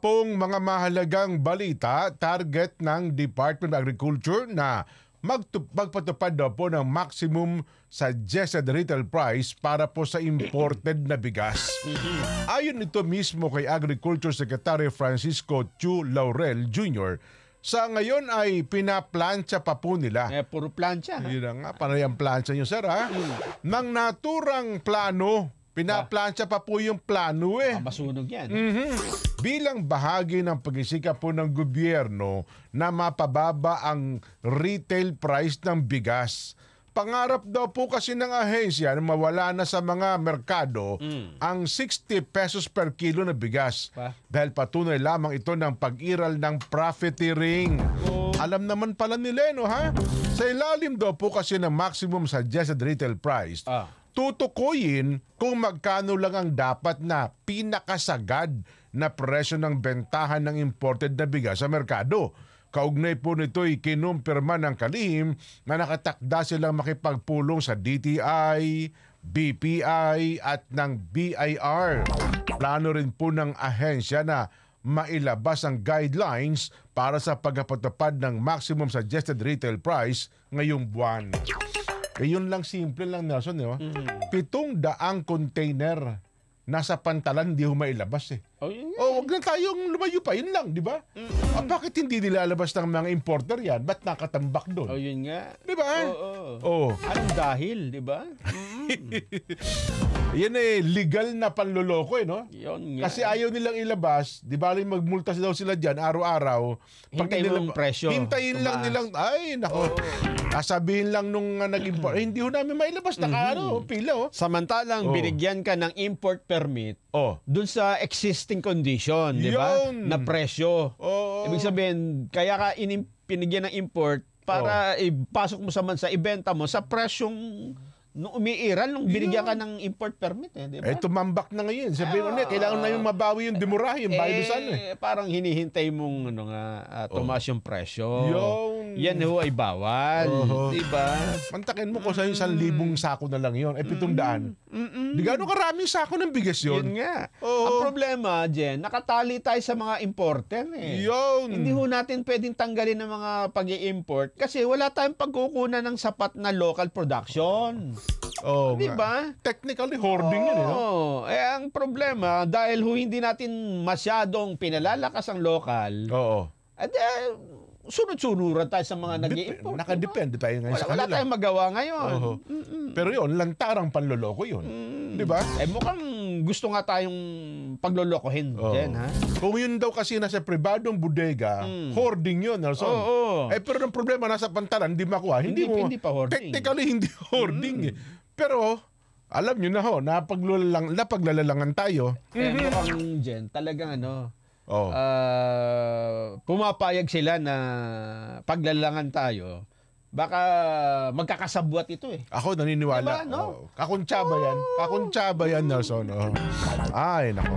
pong mga mahalagang balita, target ng Department of Agriculture na magpatupad daw po ng maximum suggested retail price para po sa imported na bigas. Ayon ito mismo kay Agriculture Secretary Francisco Chu Laurel Jr., sa ngayon ay pinaplansya pa po nila. Puro plansya. Yun na nga, panay ang plansya nyo, sir, ha? Nang naturang plano, pinaplansya pa po yung plano eh. Masunog yan. Bilang bahagi ng pagsisikap po ng gobyerno na mapababa ang retail price ng bigas. Pangarap daw po kasi ng ahensya na mawala na sa mga merkado ang 60 pesos per kilo na bigas. Dahil patunay lamang ito ng pag-iral ng profiteering. Alam naman pala nila, no, ha? Sa ilalim daw po kasi ng maximum suggested retail price, tutukuyin kung magkano lang ang dapat na pinakasagad na presyo ng bentahan ng imported na bigas sa merkado. Kaugnay po nito'y kinumpirma ng kalihim na nakatakda silang makipagpulong sa DTI, BPI at ng BIR. Plano rin po ng ahensya na mailabas ang guidelines para sa pagpatupad ng maximum suggested retail price ngayong buwan. Yun lang, simple lang, Nelson. 700 container nasa pantalan, hindi ho mailabas eh. Wag na tayong lumayo pa, yun lang, di ba? Bakit hindi nilalabas ng mga importer yan? Ba't nakatambak doon? Yun nga. Di ba? Anong dahil, di ba? Yan eh, legal na panloloko eh, no? Yun nga. Kasi ayaw nilang ilabas, di ba, magmultas daw sila dyan, araw-araw. Hintayin mo yung presyo. Hintayin lang nilang, ay, nako. Sabihin lang nung nag-import, hindi ho namin mailabas, pila. Samantalang binigyan ka ng import permit dun sa existing condition, di ba? Na presyo. Ibig sabihin, kaya ka pinigyan ng import para ipasok mo sa bansa, ibenta mo sa presyong nung umiiral, nung binigyan ka ng import permit, di ba? Tumambak na ngayon. Sabihin mo, kailangan na yung mabawi yung demurrahe, yung bayad parang hinihintay mong tumaas yung presyo. Yan ho ay bawal. Di ba? Mantakin mo kung sa 1,000 sako na lang yun. 700. Di gano'ng karaming sako ng bigas yun. Yun nga. Ang problema, Jen, nakatali tayo sa mga importer eh. Hindi ho natin pwedeng tanggalin ng mga pag-i-import kasi wala tayong pagkukunan ng sapat na local production. Di ba? Technically, hoarding yun. Ang problema, dahil hindi natin masyadong pinalalakas ang local, sunod-sunuran tayo sa mga nag-i-import. Nakadepende tayo ngayon sa kanila. Wala tayong magawa ngayon. Pero yun, lantarang panloloko yun. Di ba? Mukhang gusto nga tayong paglolokohin. Ha? Kung yun daw kasi nasa pribadong bodega, hoarding yun, Nelson. Pero ang problema, nasa pantalan, hindi makuha. Hindi pa hoarding. Technically, hindi hoarding. Pero, alam nyo na napaglalalangan tayo. Mukhang, Jen, talagang pumapayag sila na paglalangan tayo, baka magkakasabwat ito eh. Ako naniniwala. Diba, no? Kakuntsaba yan, Nelson. Ay, nako.